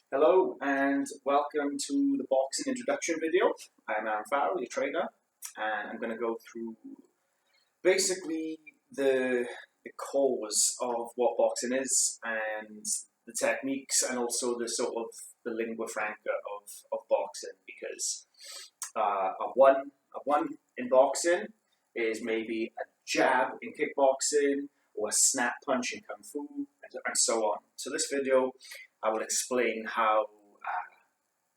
Hello and welcome to the boxing introduction video. I'm Aaron Farrell, your trainer, and I'm going to go through basically the cause of what boxing is and the techniques and also the sort of the lingua franca of boxing, because a one in boxing is maybe a jab in kickboxing or a snap punch in kung fu and so on. So this video I will explain how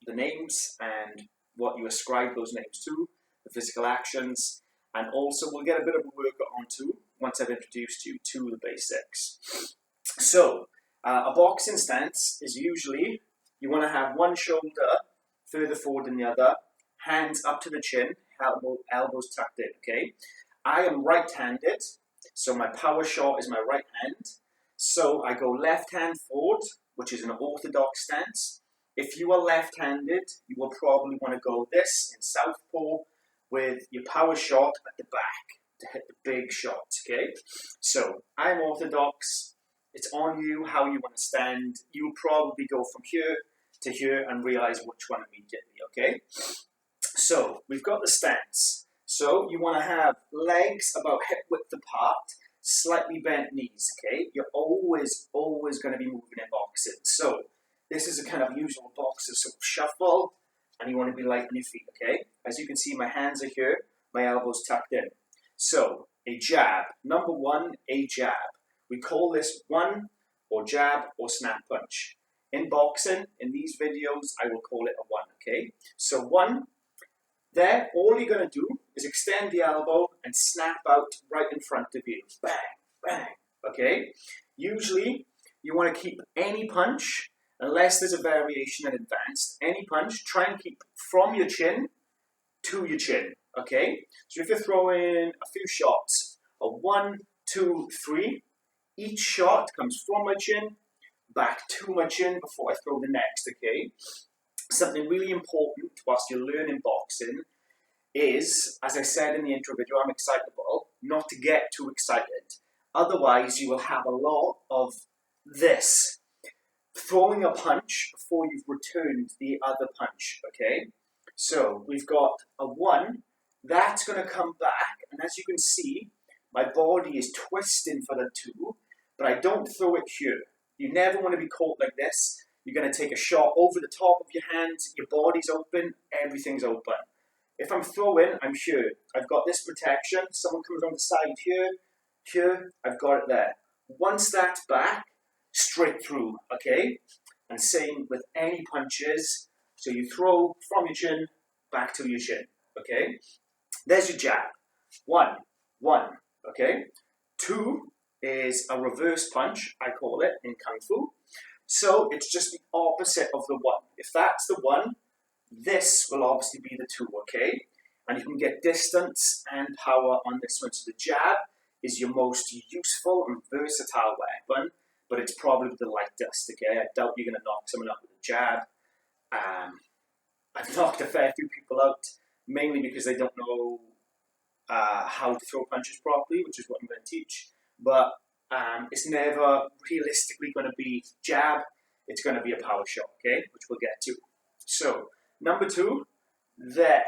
the names and what you ascribe those names to, the physical actions, and also we'll get a bit of a workout on too once I've introduced you to the basics. So a boxing stance is usually you want to have one shoulder further forward than the other, hands up to the chin, elbows tucked in, okay? I am right-handed, so my power shot is my right hand. So I go left hand forward, which is an orthodox stance. If you are left-handed, you will probably want to go this in southpaw with your power shot at the back to hit the big shots, okay? So I'm orthodox. It's on you how you want to stand. You'll probably go from here to here and realize which one immediately, okay? So we've got the stance. So you want to have legs about hip width apart, slightly bent knees, okay? You're always going to be moving in boxing. So this is a kind of usual boxer sort of shuffle, and you want to be light on your feet, okay? As you can see, my hands are here, my elbows tucked in. So a jab, number one, a jab. We call this one or jab or snap punch. In boxing, in these videos, I will call it a one, okay? So one, there, all you're going to do is extend the elbow and snap out right in front of you. Bang, bang, okay? Usually, you want to keep any punch, unless there's a variation in advanced, any punch, try and keep from your chin to your chin, okay? So if you're throwing a few shots, a 1, 2, 3, each shot comes from my chin, back to my chin before I throw the next, okay? Something really important whilst you're learning boxing is, as I said in the intro video, I'm excitable, not to get too excited. Otherwise, you will have a lot of this. Throwing a punch before you've returned the other punch, okay? So we've got a one, that's going to come back, and as you can see, my body is twisting for the two, but I don't throw it here. You never want to be caught like this. You're going to take a shot over the top of your hands, your body's open, everything's open. If I'm throwing, I'm here. I've got this protection, someone comes on the side here, I've got it there. Once that's back, straight through, okay? And same with any punches. So you throw from your chin, back to your chin, okay? There's your jab. One, okay? Two is a reverse punch, I call it, in Kung Fu. So it's just the opposite of the one. If that's the one, this will obviously be the two, okay? And you can get distance and power on this one. So the jab is your most useful and versatile weapon, but it's probably the lightest, okay? I doubt you're going to knock someone out with a jab. I've knocked a fair few people out, mainly because they don't know how to throw punches properly, which is what I'm going to teach. But it's never realistically going to be jab. It's going to be a power shot, okay? Which we'll get to. So, number two, there.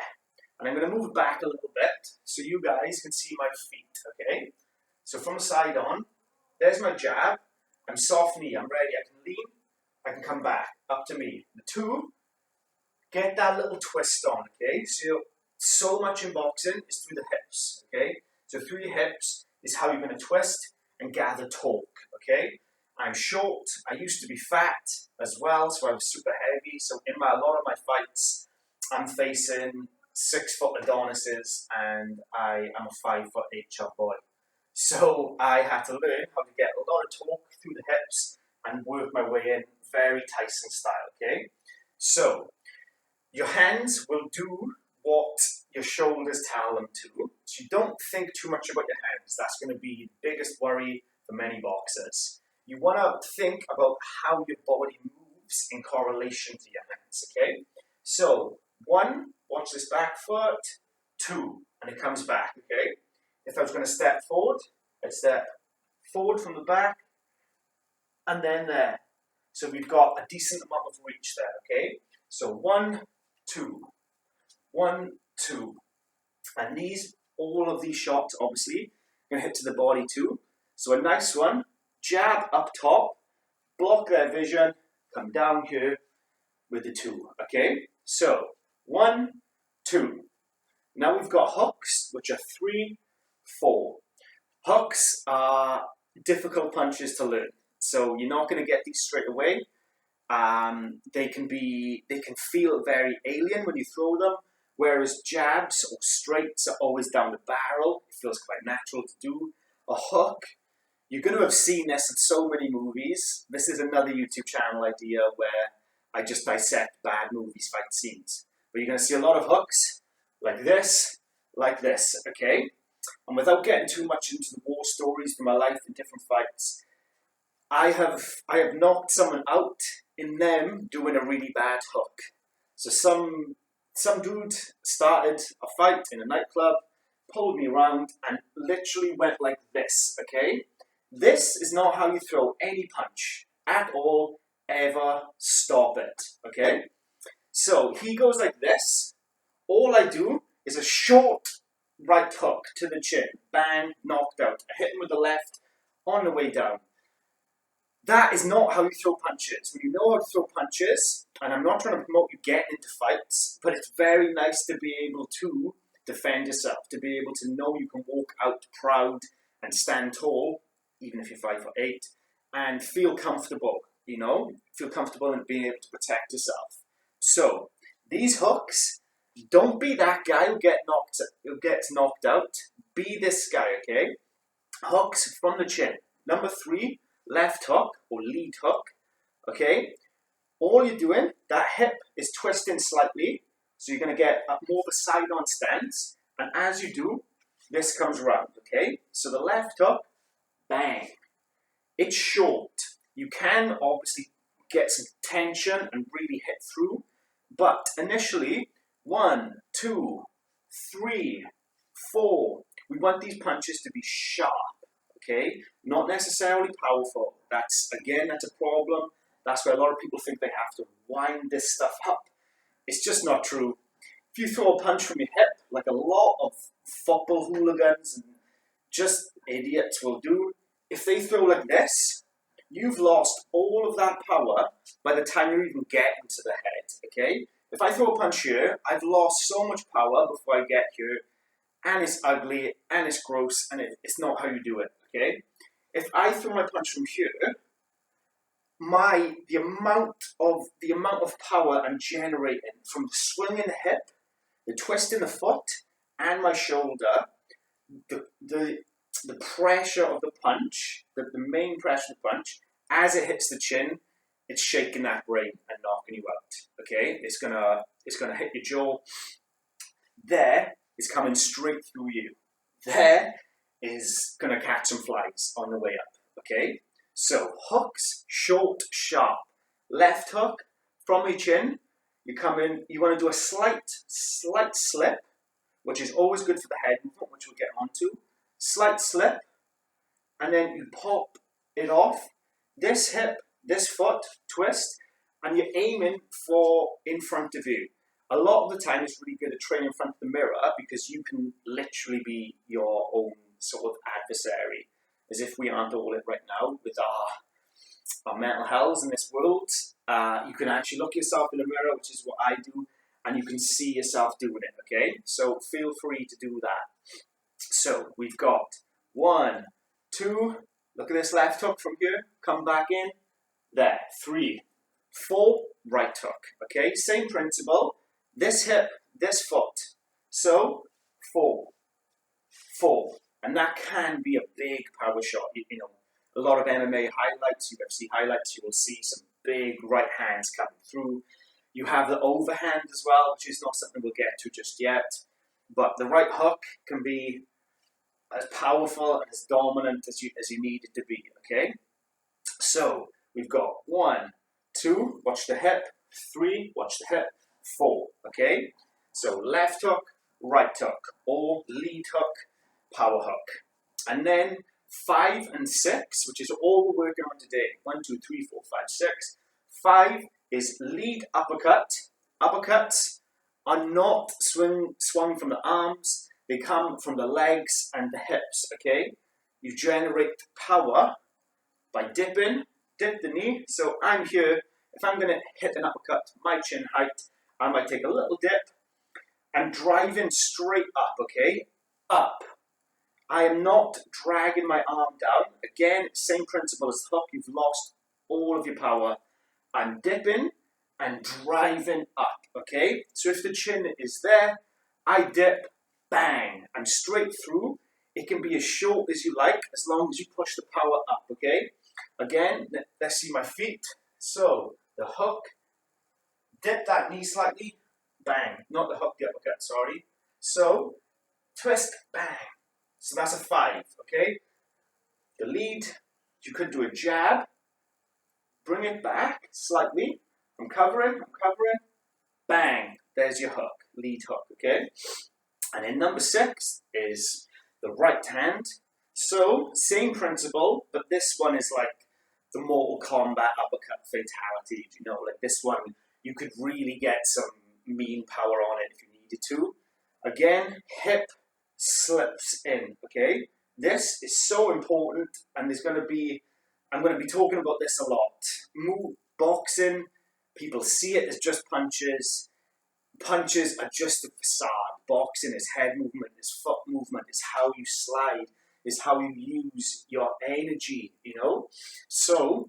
And I'm going to move back a little bit so you guys can see my feet, okay? So from the side on, there's my jab. I'm soft knee, I'm ready, I can lean, I can come back, up to me. The two, get that little twist on, okay? So much in boxing is through the hips, okay? So through your hips is how you're going to twist and gather torque, okay? I'm short, I used to be fat as well, so I was super heavy. So in a lot of my fights, I'm facing 6-foot Adonises and I am a 5'8" chub boy. So I had to learn how to get a lot of torque through the hips and work my way in, very Tyson style, okay? So your hands will do what your shoulders tell them to. So you don't think too much about your hands. That's going to be the biggest worry for many boxers. You want to think about how your body moves in correlation to your hands, okay? So one, watch this back foot, two, and it comes back, okay? If I was going to step forward, I'd step forward from the back, and then there. So we've got a decent amount of reach there, okay? So 1, 2, 1, 2. And all of these shots, obviously, going to hit to the body too. So a nice one, jab up top, block their vision, come down here with the 2, okay? So 1, 2. Now we've got hooks, which are 3, 4. Hooks are difficult punches to learn. So you're not going to get these straight away. They can feel very alien when you throw them, whereas jabs or straights are always down the barrel. It feels quite natural to do. A hook, you're going to have seen this in so many movies. This is another YouTube channel idea where I just dissect bad movies, fight scenes. But you're going to see a lot of hooks like this, okay? And without getting too much into the war stories from my life in different fights, I have knocked someone out in them doing a really bad hook. So some dude started a fight in a nightclub, pulled me around, and literally went like this, okay? This is not how you throw any punch at all, ever. Stop it, okay? So he goes like this. All I do is a short right hook to the chin. Bang, knocked out. I hit him with the left on the way down. That is not how you throw punches. When you know how to throw punches, and I'm not trying to promote you getting into fights, but it's very nice to be able to defend yourself, to be able to know you can walk out proud and stand tall, even if you're 5'8", and feel comfortable, you know? Feel comfortable in being able to protect yourself. So, these hooks, don't be that guy who gets knocked out. Be this guy, okay? Hooks from the chin. Number 3, left hook or lead hook, okay? All you're doing, that hip is twisting slightly, so you're going to get more of a side-on stance, and as you do, this comes around, okay? So the left hook, bang. It's short. You can obviously get some tension and really hit through, but initially, 1, 2, 3, 4, we want these punches to be sharp. Okay, not necessarily powerful. That's a problem. That's where a lot of people think they have to wind this stuff up. It's just not true. If you throw a punch from your hip, like a lot of football hooligans and just idiots will do, if they throw like this, you've lost all of that power by the time you even get into the head, okay? If I throw a punch here, I've lost so much power before I get here, and it's ugly, and it's gross, and it's not how you do it, okay? If I throw my punch from here, the amount of power I'm generating from the swing in the hip, the twist in the foot, and my shoulder, the pressure of the punch, the main pressure of the punch, as it hits the chin, it's shaking that brain and knocking you out, okay? It's gonna hit your jaw. There is coming straight through you. There is going to catch some flies on the way up, okay? So, hooks, short, sharp. Left hook, from your chin, you come in, you want to do a slight slip, which is always good for the head movement, which we'll get onto. Slight slip, and then you pop it off. This hip, this foot, twist, and you're aiming for in front of you. A lot of the time, it's really good to train in front of the mirror because you can literally be your own sort of adversary, as if we aren't all it right now with our mental hells in this world. You can actually look yourself in the mirror, which is what I do, and you can see yourself doing it, okay? So feel free to do that. So we've got 1, 2, look at this left hook from here, come back in, there, 3, 4, right hook, okay? Same principle. This hip, this foot. So, 4, 4. And that can be a big power shot. You know, a lot of MMA highlights, UFC highlights, you will see some big right hands coming through. You have the overhand as well, which is not something we'll get to just yet. But the right hook can be as powerful and as dominant as you need it to be, okay? So, we've got 1, 2, watch the hip, 3, watch the hip, 4, okay? So left hook, right hook, or lead hook, power hook. And then 5 and 6, which is all we're working on today. 1, 2, 3, 4, 5, 6. 5 is lead uppercut. Uppercuts are not swung from the arms. They come from the legs and the hips, okay? You generate power by dip the knee. So I'm here. If I'm going to hit an uppercut, my chin height, I might take a little dip and drive in straight up, okay? Up. I am not dragging my arm down. Again, same principle as the hook. You've lost all of your power. I'm dipping and driving up, okay? So if the chin is there, I dip, bang. I'm straight through. It can be as short as you like, as long as you push the power up, okay? Again, let's see my feet. So, the hook, dip that knee slightly, bang. Not the hook, the uppercut, sorry. So, twist, bang. So that's a 5, okay? The lead, you could do a jab, bring it back slightly. I'm covering, bang. There's your hook, lead hook, okay? And then number 6 is the right hand. So, same principle, but this one is like the Mortal Kombat uppercut fatality, you know, like this one, you could really get some mean power on it if you needed to. Again, hip slips in, okay? This is so important, and I'm going to be talking about this a lot. Boxing, people see it as just punches. Punches are just a facade. Boxing is head movement, is foot movement, is how you slide, is how you use your energy, you know? So,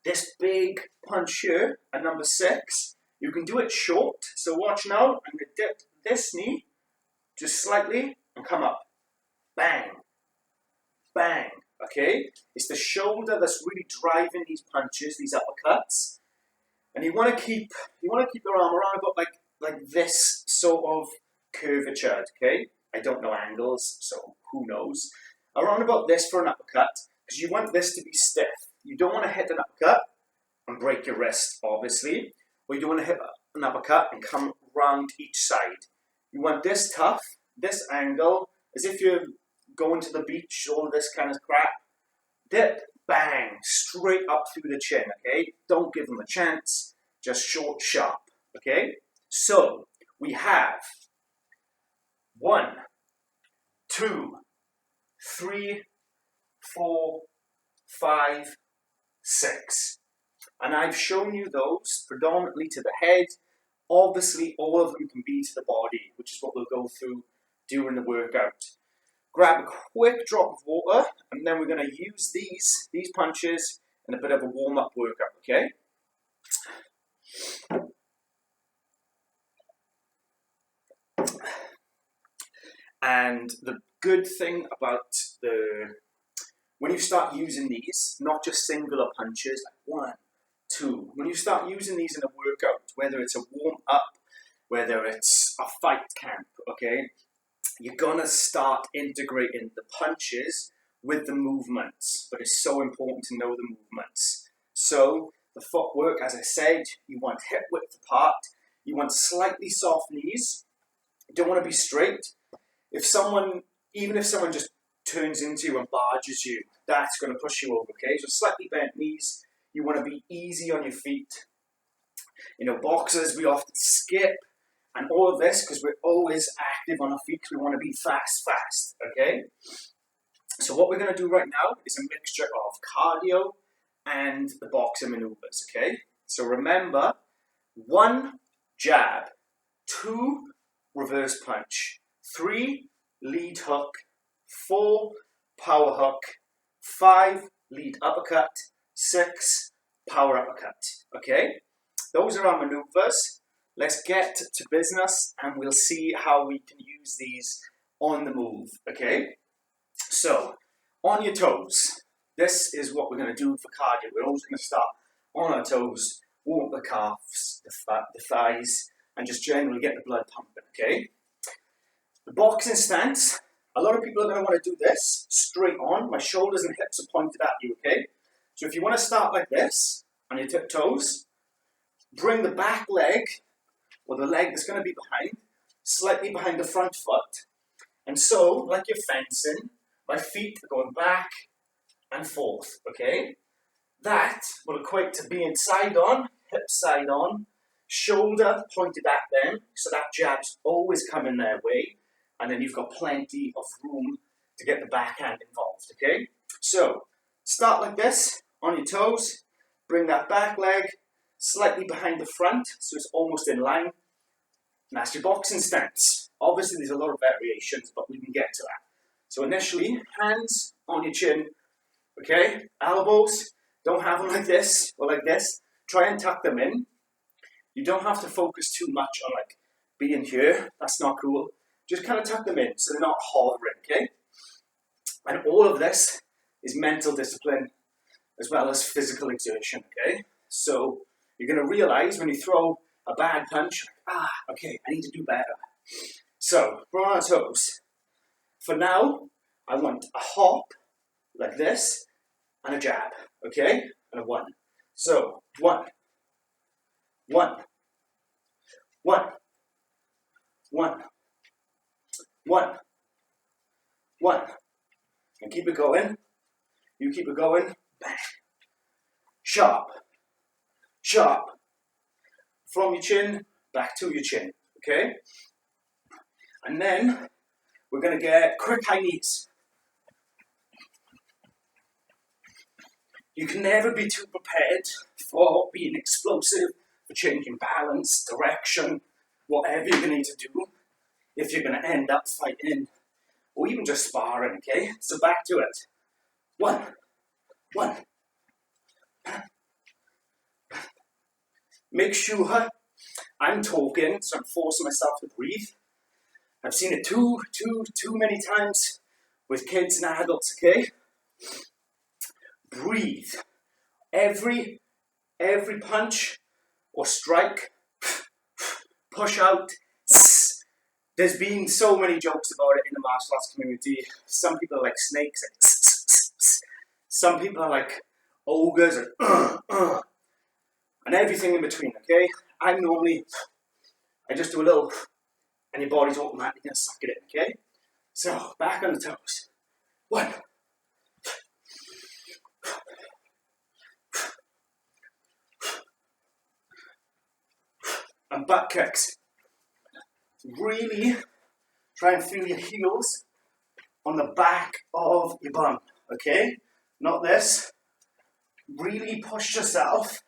this big punch here at number 6, you can do it short. So watch now, I'm going to dip this knee, just slightly, and come up. Bang. Bang. Okay? It's the shoulder that's really driving these punches, these uppercuts. And you want to keep your arm around about like this sort of curvature, okay? I don't know angles, so who knows? Around about this for an uppercut, because you want this to be stiff. You don't want to hit an uppercut and break your wrist, obviously, or you don't want to hit an uppercut and come round each side. You want this tough, this angle, as if you're going to the beach, all this kind of crap. Dip, bang, straight up through the chin, okay? Don't give them a chance, just short, sharp, okay? So, we have 1, 2, 3, 4, 5, 6. And I've shown you those predominantly to the head. Obviously, all of them can be to the body, which is what we'll go through during the workout. Grab a quick drop of water, and then we're going to use these punches in a bit of a warm-up workout, okay? And the good thing about when you start using these, not just singular punches, like 1, 2, when you start using these in a workout, whether it's a warm-up, whether it's a fight camp, okay, you're going to start integrating the punches with the movements, but it's so important to know the movements. So, the footwork, as I said, you want hip width apart, you want slightly soft knees, you don't want to be straight. Even if someone just turns into you and barges you, that's going to push you over, okay? So slightly bent knees, you want to be easy on your feet. You know, boxers, we often skip, and all of this, because we're always active on our feet, because we want to be fast, okay? So what we're going to do right now is a mixture of cardio and the boxing maneuvers, okay? So remember, 1, jab, 2, reverse punch, 3, lead hook, 4, power hook, 5, lead uppercut, 6, power uppercut, okay? Those are our maneuvers. Let's get to business, and we'll see how we can use these on the move, okay? So, on your toes. This is what we're going to do for cardio. We're always going to start on our toes, warm up the calves, the thighs, and just generally get the blood pumping, okay? The boxing stance, a lot of people are going to want to do this straight on. My shoulders and hips are pointed at you, okay? So if you want to start like this, on your toes, bring the back leg, or the leg that's going to be behind, slightly behind the front foot. And so, like you're fencing, my feet are going back and forth, okay? That will equate to being side on, hip side on, shoulder pointed at them, so that jab's always coming their way, and then you've got plenty of room to get the backhand involved, okay? So, start like this, on your toes, bring that back leg slightly behind the front, so it's almost in line, and that's your boxing stance. Obviously there's a lot of variations, but we can get to that. So initially, hands on your chin, okay? Elbows, don't have them like this or like this. Try and tuck them in. You don't have to focus too much on like being here. That's not cool. Just kind of tuck them in so they're not hovering, okay? And all of this is mental discipline as well as physical exertion, okay? So you're going to realize when you throw a bad punch, okay, I need to do better. So, we're on our toes. For now, I want a hop like this and a jab, okay? And a one. So, one, one, one, one, one, one. And keep it going. You keep it going. Bang. Sharp, sharp. From your chin, back to your chin, okay? And then we're going to get quick high knees. You can never be too prepared for being explosive, for changing balance, direction, whatever you're going to need to do if you're going to end up fighting or even just sparring, okay? So back to it. One, one. Make sure I'm talking, so I'm forcing myself to breathe. I've seen it too many times with kids and adults, okay? Breathe. Every punch or strike, push out. There's been so many jokes about it in the martial arts community. Some people are like snakes, some people are like ogres, and everything in between, okay? I just do a little, and your body's automatically going to suck it in, okay? So, back on the toes. One. And butt kicks. Really try and feel your heels on the back of your bum, okay? Not this. Really push yourself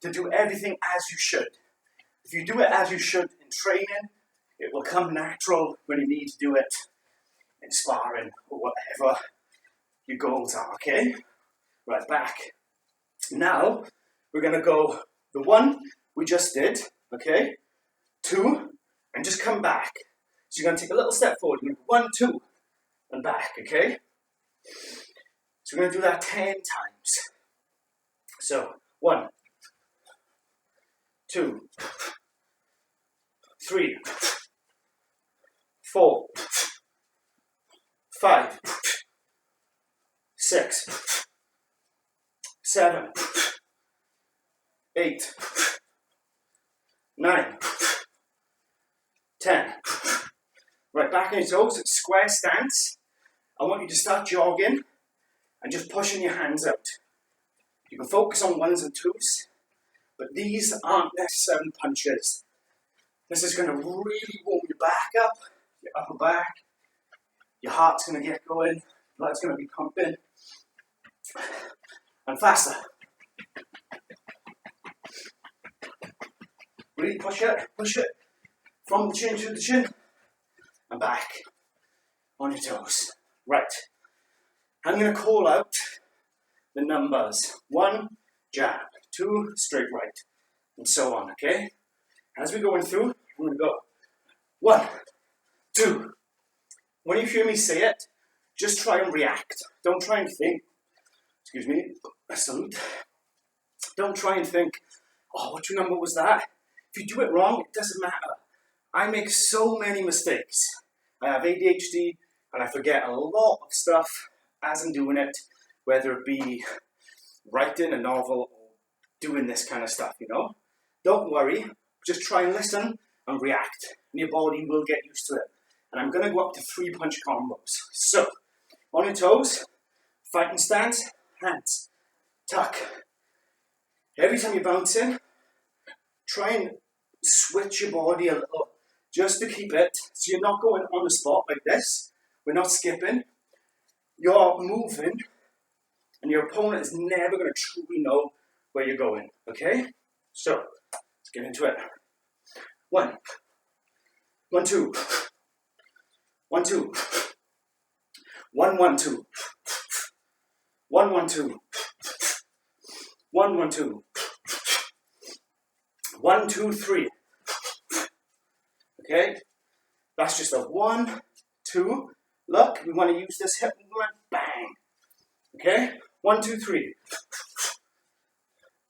to do everything as you should. If you do it as you should in training, it will come natural when you need to do it in sparring or whatever your goals are, okay? Right, back. Now, we're going to go the one we just did, okay? Two, and just come back. So you're going to take a little step forward. You're going to go 1, 2, and back, okay? So we're going to do that 10 times. So, 1, 2, 3, 4, 5, 6, 7, 8, 9, 10. Right, back on your toes, it's square stance. I want you to start jogging and just pushing your hands out. You can focus on 1s and 2s, but these aren't necessarily punches. This is going to really warm your back up, your upper back. Your heart's going to get going, blood's going to be pumping. And faster. Really push it. From the chin to the chin. And back. On your toes. Right. I'm going to call out the numbers. 1, jab. 2, straight right. And so on, okay? As we're going through, I'm going to go 1, 2. When you hear me say it, just try and react. Don't try and think. Excuse me. A salute. Don't try and think, oh, what number was that? If you do it wrong, it doesn't matter. I make so many mistakes. I have ADHD and I forget a lot of stuff as I'm doing it, whether it be writing a novel or doing this kind of stuff, you know? Don't worry, just try and listen and react, and your body will get used to it. And I'm going to go up to 3 punch combos. So, on your toes, fighting stance, hands, tuck, Every time you're bouncing, try and switch your body a little, just to keep it, so you're not going on the spot like this. We're not skipping. You're moving, and your opponent is never going to truly know where you're going, okay? So, let's get into it. 1, 1, 2, 1, 2, 1, 1, 2, 1, 1, 2, 1, 1, 2, 1, 2, 3. Okay, that's just a 1, 2. Look, we want to use this hip movement. Bang. Okay, 1, 2, 3.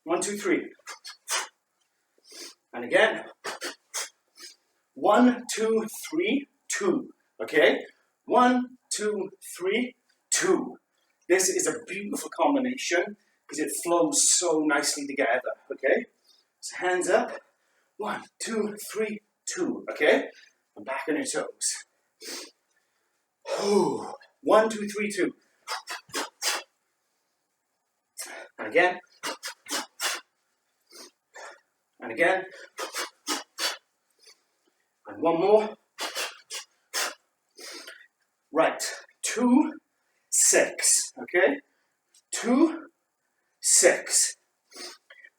1, 2, 3. And again, 1, 2, 3, 2. Okay, 1, 2, 3, 2. This is a beautiful combination because it flows so nicely together. Okay, so hands up. 1, 2, 3, 2. Okay, and back on your toes. 1, 2, 3, 2. And again. And again. And one more. Right. 2, 6. Okay? 2, 6.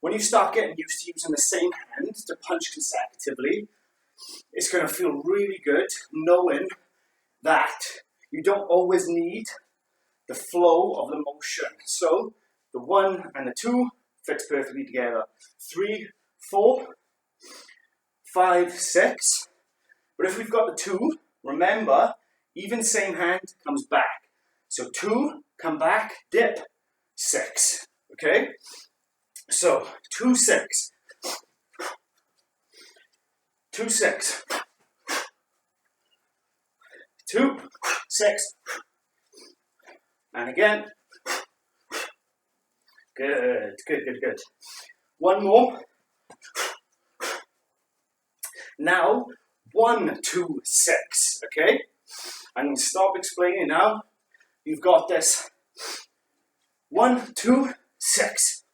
When you start getting used to using the same hand to punch consecutively, it's going to feel really good knowing that you don't always need the flow of the motion. So the 1 and the 2 fits perfectly together. 3, 4, 5, 6. But if we've got the 2, remember, even same hand comes back. So 2, come back, dip, 6. Okay? So 2, 6. 2, 6. 2, 6. And again. Good, good, good, good. One more. Now, 1, 2, 6. Okay? I'm going to stop explaining now. You've got this. 1, 2, 6.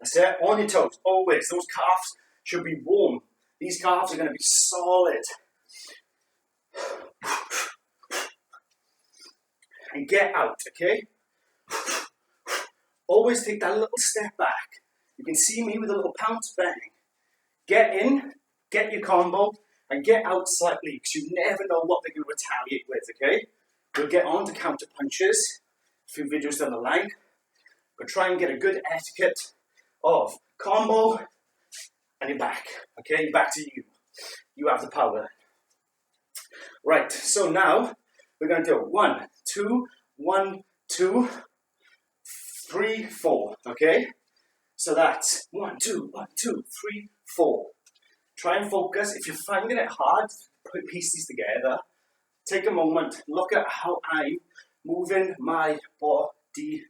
That's it. On your toes, always. Those calves should be warm. These calves are going to be solid. And get out, okay? Always take that little step back. You can see me with a little pounce, bang. Get in, get your combo, and get out slightly, because you never know what they're going to retaliate with, okay? We'll get on to counter punches a few videos down the line, but try and get a good etiquette of combo and you're back, okay? Back to you. You have the power. Right, so now we're going to do 1, 2, 1, 2, 3, 4, okay? So that's 1, 2, 1, 2, 3, 4. Try and focus. If you're finding it hard to piece these together, take a moment, look at how I'm moving my body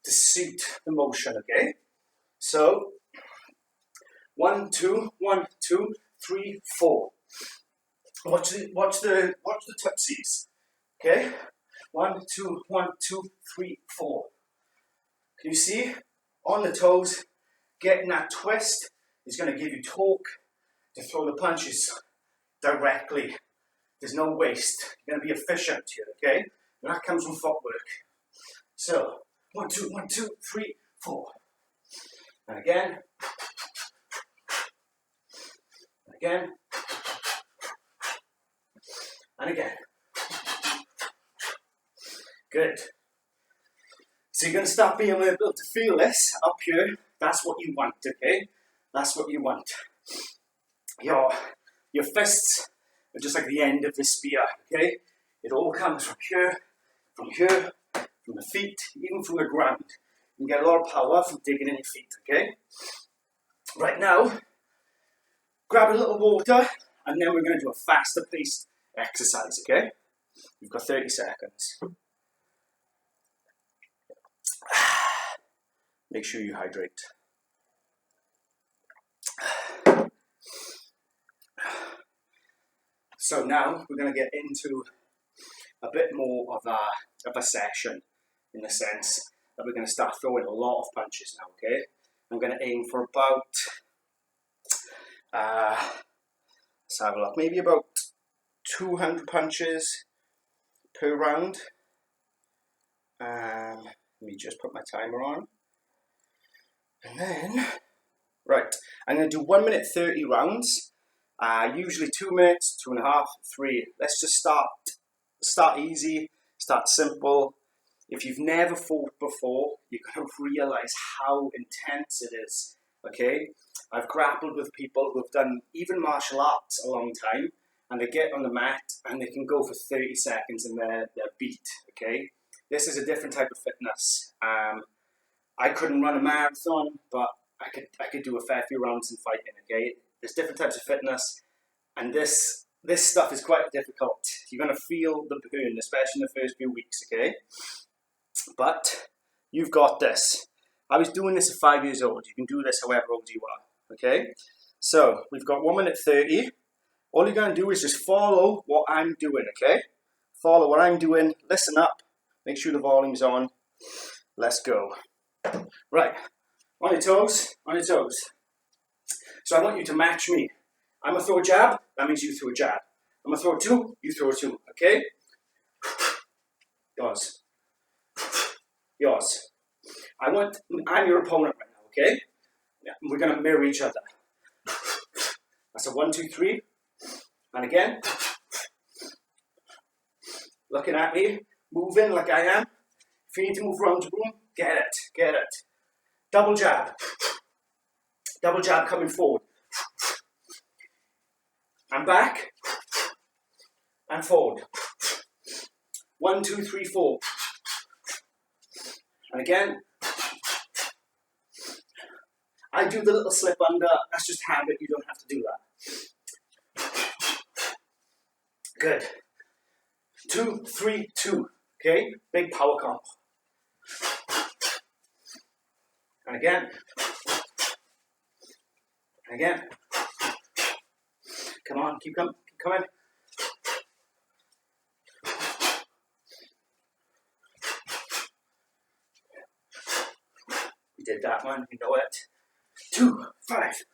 to suit the motion, okay? So 1, 2, 1, 2, 3, 4. Watch the tootsies. Okay? 1, 2, 1, 2, 3, 4. Can you see? On the toes, getting that twist is going to give you torque to throw the punches directly. There's no waste. You're going to be efficient here, okay? And that comes from footwork. So, 1, 2, 1, 2, 3, 4. And again. And again. And again. Good. So you're going to start being able to feel this up here. That's what you want, okay? That's what you want. Your fists are just like the end of the spear, okay? It all comes from here, from the feet, even from the ground. You can get a lot of power from digging in your feet, okay? Right now, grab a little water, and then we're going to do a faster paced exercise, okay? You've got 30 seconds. Make sure you hydrate. So now we're going to get into a bit more of a session, in a sense. that we're going to start throwing a lot of punches now, okay? I'm going to aim for about, let's have a look, maybe about 200 punches per round. Let me just put my timer on. And then, right, I'm going to do 1 minute 30 rounds. Usually 2 minutes, 2.5, 3. Let's just start easy, start simple. If you've never fought before, you're going to realize how intense it is, okay? I've grappled with people who have done even martial arts a long time, and they get on the mat and they can go for 30 seconds and they're beat, okay? This is a different type of fitness. I couldn't run a marathon, but I could do a fair few rounds in fighting, okay? There's different types of fitness, and this stuff is quite difficult. You're going to feel the burn, especially in the first few weeks, okay? But you've got this. I was doing this at 5 years old. You can do this however old you are, okay? So we've got 1 minute 30. All you're going to do is just follow what I'm doing, okay? Follow what I'm doing. Listen up. Make sure the volume's on. Let's go. Right. On your toes. On your toes. So I want you to match me. I'm going to throw a jab. That means you throw a jab. I'm going to throw a two. You throw a two. Okay? Yours. Yours. I'm your opponent right now, okay? Yeah, we're going to mirror each other. That's a 1, 2, 3. And again. Looking at me. Moving like I am. If you need to move around the room, get it. Get it. Double jab. Double jab coming forward. And back. And forward. 1, 2, 3, 4. And again. I do the little slip under. That's just habit. You don't have to do that. Good. 2, 3, 2. Okay? Big power comp. And again. And again. Come on, keep coming. Keep coming. We did that one, you know it. 2, 5.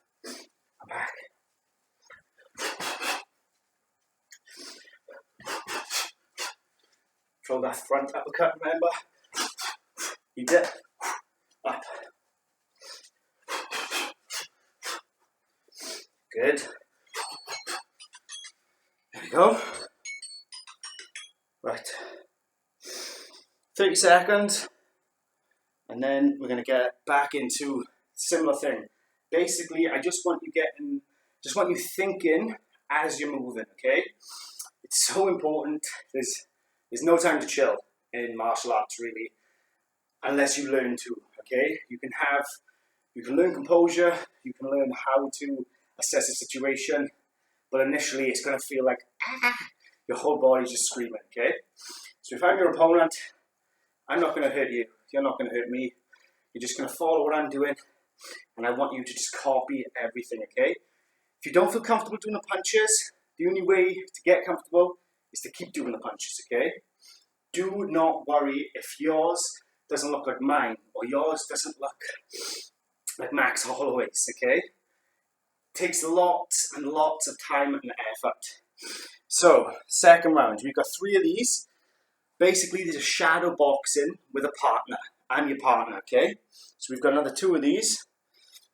I'm back. Throw that front uppercut, remember? You dip. Up. Good. There we go. Right. 30 seconds. And then we're going to get back into similar thing. Basically, I just want you thinking as you're moving, okay? It's so important. There's no time to chill in martial arts, really, unless you learn to, okay? You can learn composure, you can learn how to assess a situation, but initially it's going to feel like, your whole body's just screaming, okay? So if I'm your opponent, I'm not going to hurt you, you're not going to hurt me, you're just going to follow what I'm doing, and I want you to just copy everything, okay? If you don't feel comfortable doing the punches, the only way to get comfortable is to keep doing the punches, okay? Do not worry if yours doesn't look like mine, or yours doesn't look like Max Holloway's, okay? It takes lots and lots of time and effort. So, second round, we've got 3 of these. Basically, there's a shadow boxing with a partner. I'm your partner, okay? So we've got another 2 of these.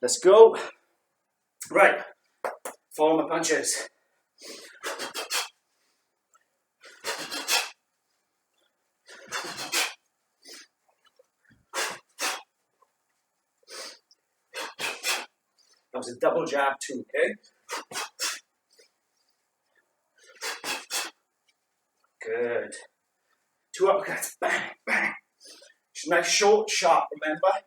Let's go. Right, follow my punches. That was a double jab too, okay? Good. 2 uppercuts, bang, bang. Nice short, sharp, remember?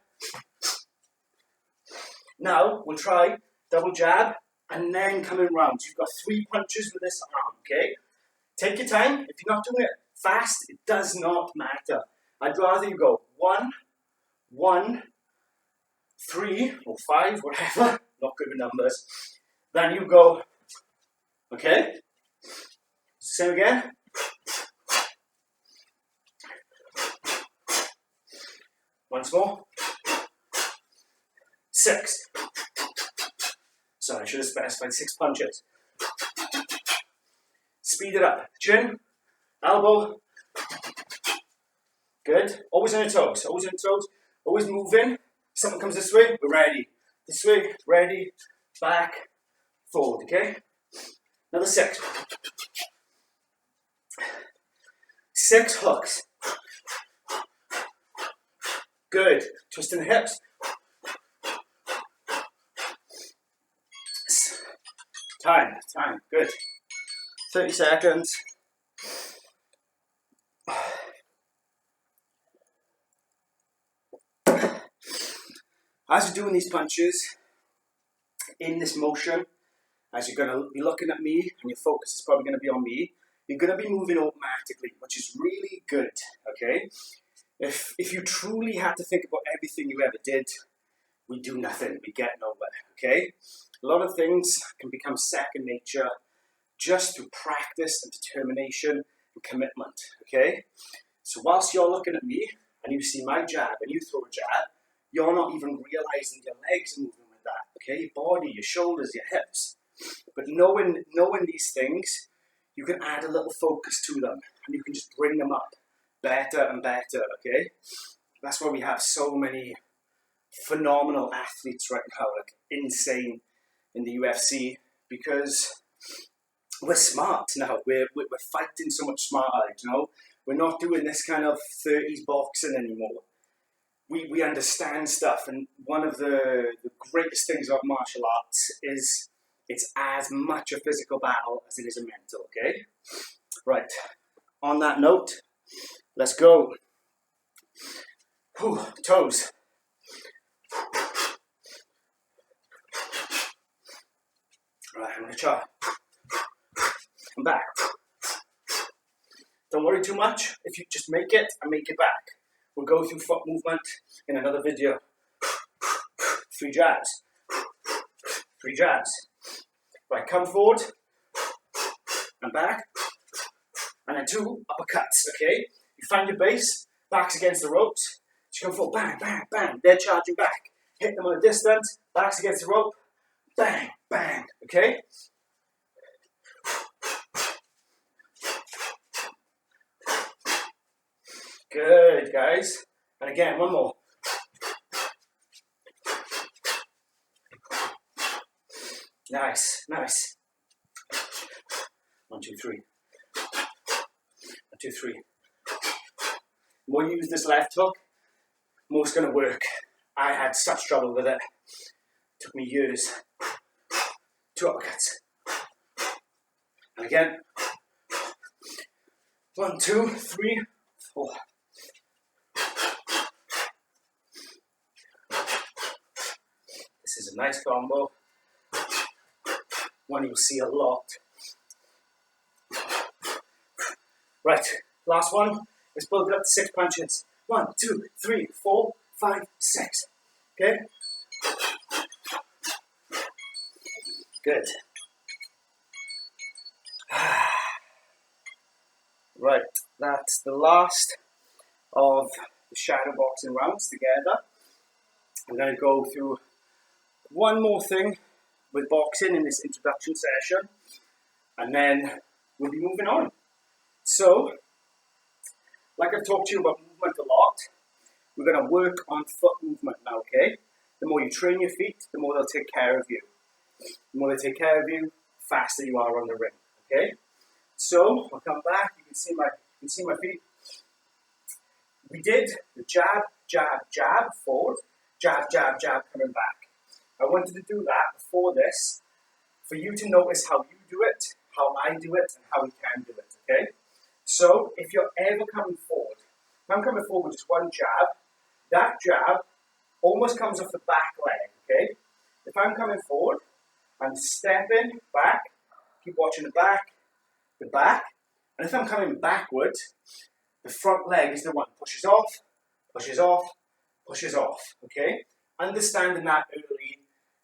Now, we'll try double jab and then come in rounds. You've got 3 punches with this arm, okay? Take your time. If you're not doing it fast, it does not matter. I'd rather you go 1, 1, 3, or 5, whatever. Not good with numbers. Then you go, okay? Same again. Once more. 6. Sorry, I should have specified 6 punches. Speed it up. Chin, elbow. Good. Always on your toes. Always on your toes. Always moving. Something comes this way, we're ready. This way, ready. Back, forward, okay? Another 6. 6 hooks. Good. Twisting the hips. Time. Good. 30 seconds. As you're doing these punches, in this motion, as you're going to be looking at me, and your focus is probably going to be on me, you're going to be moving automatically, which is really good, okay? If you truly had to think about everything you ever did, we do nothing, we get nowhere, okay? A lot of things can become second nature just through practice and determination and commitment, okay? So whilst you're looking at me, and you see my jab, and you throw a jab, you're not even realizing your legs are moving with that, okay? Your body, your shoulders, your hips. But knowing these things, you can add a little focus to them, and you can just bring them up better and better, okay? That's why we have so many phenomenal athletes right now, like insane in the UFC, because we're smart now. We're fighting so much smarter, you know? We're not doing this kind of 30s boxing anymore. We understand stuff, and one of the greatest things about martial arts is it's as much a physical battle as it is a mental, okay? Right, on that note, let's go. Whew, toes. Right, I'm gonna try. I'm back. Don't worry too much. If you just make it and make it back. We'll go through foot movement in another video. 3 jabs. 3 jabs. Right, come forward and back. And then 2 uppercuts, okay? You find your base, backs against the ropes. So you come forward, bang, bang, bang. They're charging back. Hit them on a distance, backs against the rope. Bang, bang, okay? Good, guys. And again, one more. Nice, nice. 1, 2, 3. 1, 2, 3. The more you use this left hook, the more it's going to work. I had such trouble with it. Took me years. 2 uppercuts. And again. 1, 2, 3, 4. This is a nice combo. One you'll see a lot. Right, last one. Let's build it up to 6 punches. 1, 2, 3, 4, 5, 6. Okay? Good. Right, that's the last of the shadow boxing rounds together. I'm going to go through one more thing with boxing in this introduction session, and then we'll be moving on. So, like I've talked to you about movement a lot, we're going to work on foot movement now, okay? The more you train your feet, the more they'll take care of you. The more they take care of you, the faster you are on the ring, okay? So, I'll come back, you can see my feet. We did the jab, jab, jab, forward, jab, jab, jab, coming back. I wanted to do that before this for you to notice how you do it, how I do it, and how we can do it, okay? So, if you're ever coming forward, if I'm coming forward with just one jab, that jab almost comes off the back leg, okay? If I'm coming forward, I'm stepping back, keep watching the back, and if I'm coming backwards, the front leg is the one that pushes off, pushes off, pushes off, okay? Understanding that early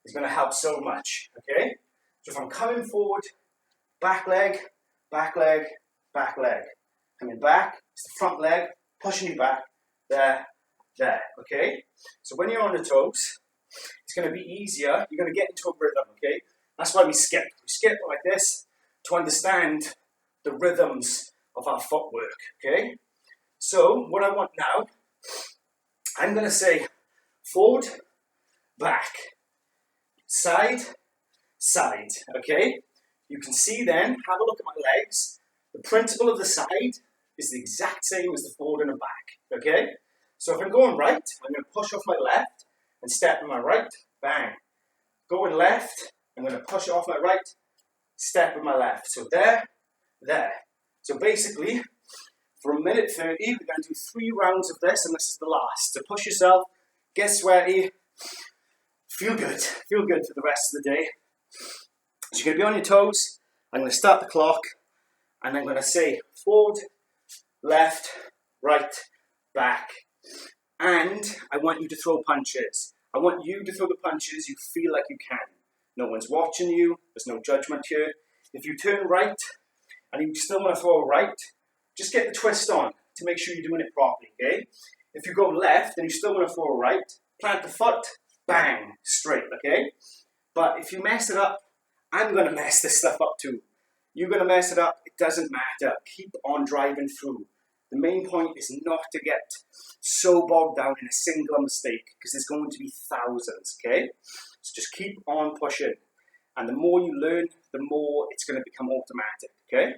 is going to help so much, okay? So if I'm coming forward, back leg, back leg, back leg. Coming back, it's the front leg, pushing you back, there, there, okay? So when you're on the toes, it's going to be easier. You're going to get into a rhythm, okay? That's why we skip. We skip like this to understand the rhythms of our footwork, okay? So what I want now, I'm going to say forward, back, side, side, okay? You can see then, have a look at my legs. The principle of the side is the exact same as the forward and the back, okay? So if I'm going right, I'm going to push off my left and step in my right, bang. Going left, I'm going to push off my right, step in my left. So there, there. So basically, for a minute 30, we're going to do 3 rounds of this, and this is the last. So push yourself, get sweaty, feel good for the rest of the day. So you're going to be on your toes. I'm going to start the clock, and I'm going to say forward, left, right, back. And I want you to throw punches. I want you to throw the punches you feel like you can. No one's watching you. There's no judgment here. If you turn right and you still want to throw a right, just get the twist on to make sure you're doing it properly, okay? If you go left and you still want to throw a right, plant the foot, bang, straight, okay? But if you mess it up, I'm going to mess this stuff up too. You're going to mess it up, it doesn't matter. Keep on driving through. The main point is not to get so bogged down in a single mistake, because there's going to be thousands, okay? So just keep on pushing. And the more you learn, the more it's going to become automatic, okay?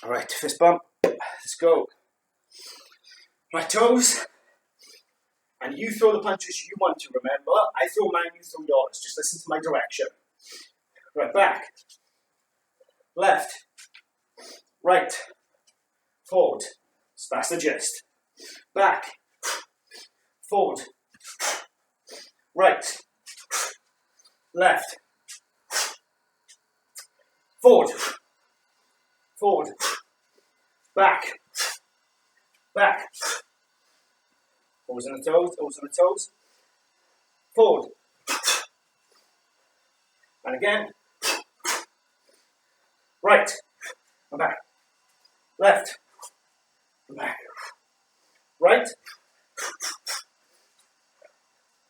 All right, fist bump. Let's go. Right, toes. And you throw the punches you want to, remember. I throw mine, you throw yours. Just listen to my direction. Right, back. Left. Right. Forward. So that's the gist. Back. Forward. Right. Left. Forward. Forward. Back. Back. Always on the toes, always on the toes. Forward. And again. Right. And back. Left. And back. Right.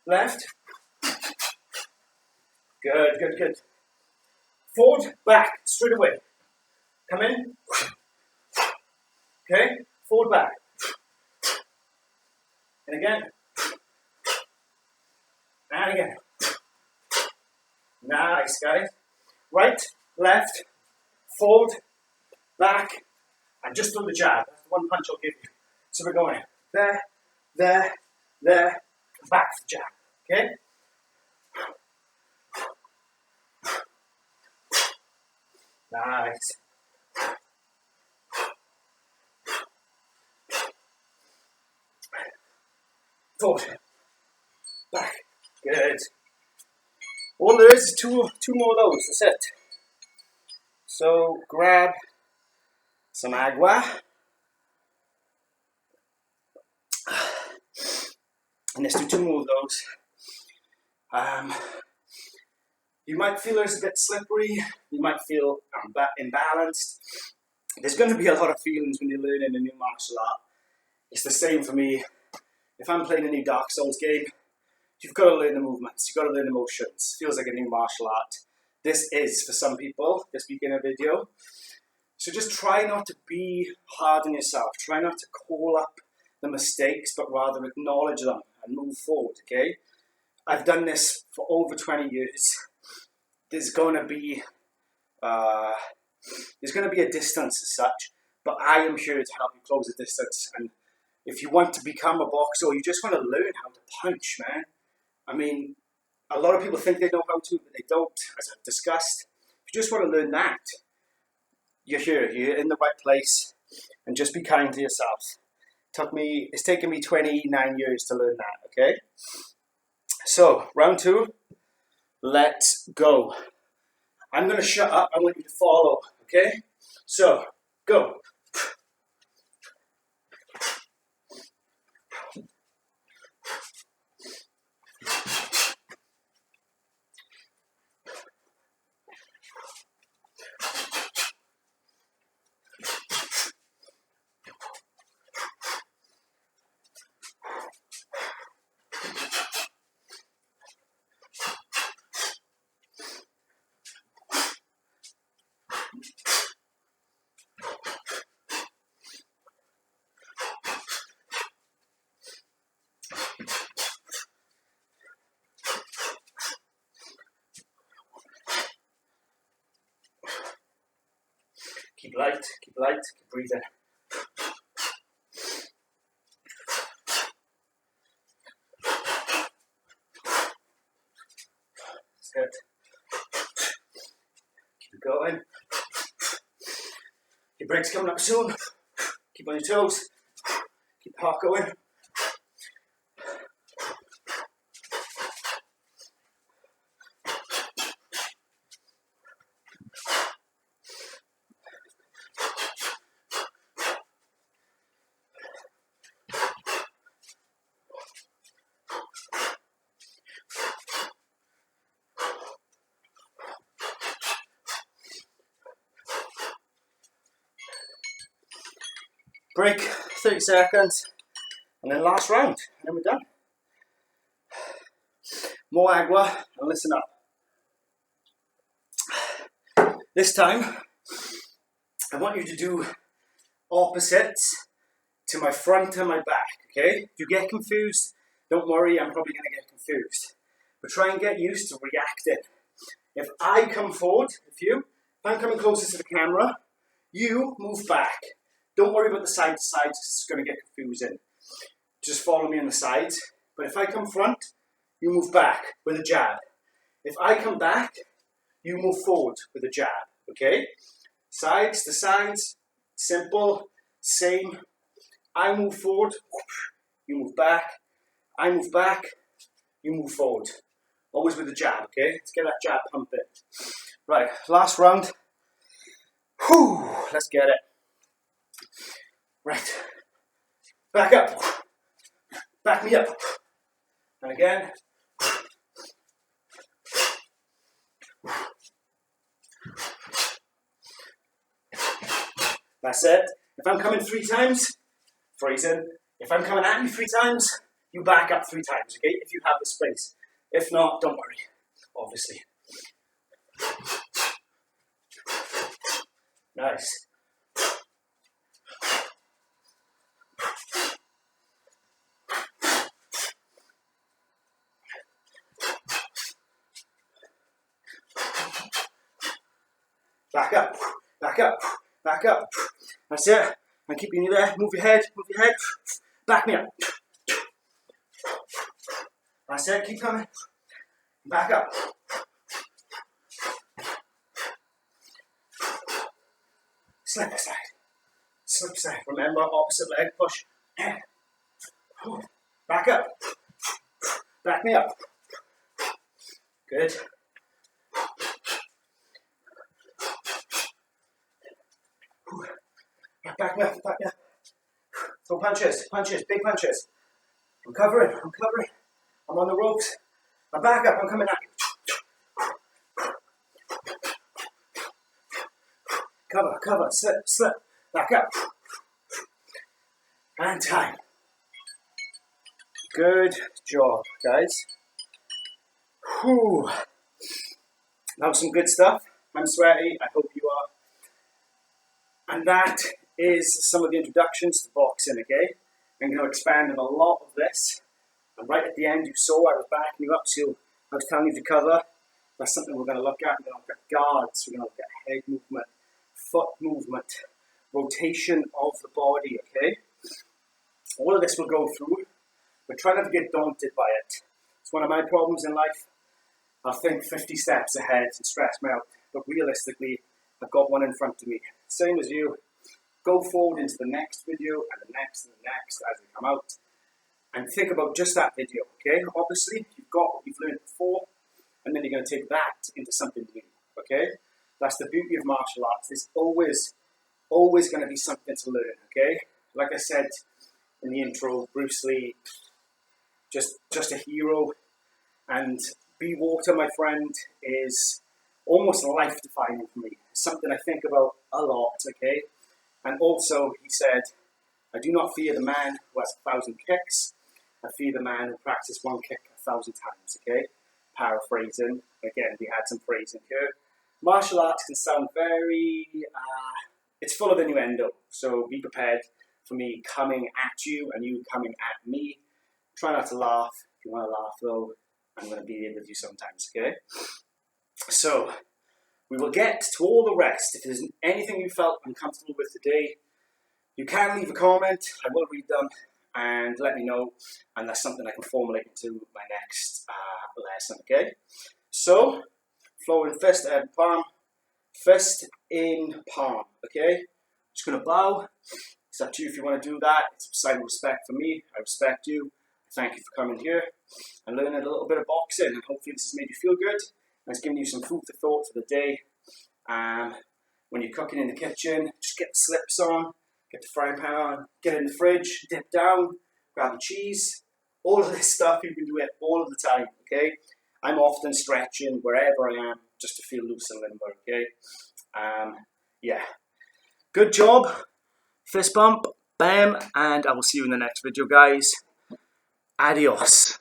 Left. Good, good, good. Forward, back, straight away. Come in. Okay, forward, back. And again. And again. Nice, guys. Right, left, forward, back, and just through the jab. That's the one punch I'll give you. So we're going there, there, there, back to the jab. Okay? Nice. Forward. Back. Good. All there is two more of those. That's it. So grab some agua. And let's do 2 more of those. You might feel it's a bit slippery. You might feel imbalanced. There's going to be a lot of feelings when you're learning a new martial art. It's the same for me. If I'm playing a new Dark Souls game, you've got to learn the movements. You've got to learn the motions. It feels like a new martial art. This is for some people, this beginner video. So just try not to be hard on yourself. Try not to call up the mistakes, but rather acknowledge them and move forward, okay? I've done this for over 20 years. There's going to be a distance as such, but I am here to help you close the distance. And if you want to become a boxer, or you just want to learn how to punch, man. I mean, a lot of people think they know how to, but they don't, as I've discussed. If you just want to learn that, you're here, you're in the right place, and just be kind to yourself. It's taken me 29 years to learn that, okay? So, round 2, let's go. I'm going to shut up, I want you to follow, okay? So, go. Keep light, keep breathing. That's it. Keep it going. Your break's coming up soon. Keep on your toes. Keep the heart going. Break, 30 seconds, and then last round, and then we're done. More agua, and listen up. This time, I want you to do opposites to my front and my back, okay? If you get confused, don't worry, I'm probably going to get confused. But try and get used to reacting. If I come forward, if I'm coming closer to the camera, you move back. Don't worry about the side to sides because it's going to get confusing. Just follow me on the sides. But if I come front, you move back with a jab. If I come back, you move forward with a jab, okay? Sides to sides, simple, same. I move forward, you move back. I move back, you move forward. Always with a jab, okay? Let's get that jab pumping. Right, last round. Whew, let's get it. Right, back up, back me up, and again. That's it. If I'm coming 3 times, freezing. If I'm coming at you 3 times, you back up 3 times, okay? If you have the space. If not, don't worry, obviously. Nice. Back up, back up, back up. That's it. I'm keeping you there. Move your head, back me up. That's it, keep coming. Back up. Slip aside. Slip aside. Remember, opposite leg, push. Back up. Back me up. Good. Back me up, back me up. Throw punches, big punches. I'm covering. I'm on the ropes. I'm back up, I'm coming at you. Cover, slip, back up. And time. Good job, guys. Whew. That was some good stuff. I'm sweaty, I hope you are. And that is some of the introductions to boxing, okay? I'm going to expand on a lot of this. And right at the end, you saw I was backing you up, so I was telling you to cover. That's something we're going to look at. We're going to look at guards, we're going to look at head movement, foot movement, rotation of the body, okay? All of this we'll go through, but try not to get daunted by it. It's one of my problems in life. I'll think 50 steps ahead and stress me out, but realistically, I've got one in front of me. Same as you. Go forward into the next video and the next as they come out. And think about just that video, okay? Obviously, you've got what you've learned before, and then you're going to take that into something new, okay? That's the beauty of martial arts. There's always going to be something to learn, okay? Like I said in the intro, Bruce Lee, just a hero. And Be Water, my friend, is almost life-defining for me. It's something I think about a lot, okay? And also, he said, I do not fear the man who has 1,000 kicks. I fear the man who practices one kick 1,000 times, okay? Paraphrasing. Again, we had some phrasing here. Martial arts can sound very, it's full of innuendo. So be prepared for me coming at you and you coming at me. Try not to laugh. If you want to laugh, though, I'm going to be here with you sometimes, okay? So, we will get to all the rest. If there's anything you felt uncomfortable with today, you can leave a comment. I will read them and let me know, and that's something I can formulate into my next lesson, okay? So, flow in fist, and palm, fist in palm, okay? Just going to bow. It's up to you if you want to do that. It's a sign of respect for me. I respect you. Thank you for coming here and learning a little bit of boxing, and hopefully this has made you feel good. And it's given you some food for thought for the day. When you're cooking in the kitchen, just get the slips on, get the frying pan on, get it in the fridge, dip down, grab the cheese. All of this stuff, you can do it all of the time, okay? I'm often stretching wherever I am just to feel loose and limber, okay? Yeah. Good job. Fist bump, bam, and I will see you in the next video, guys. Adios.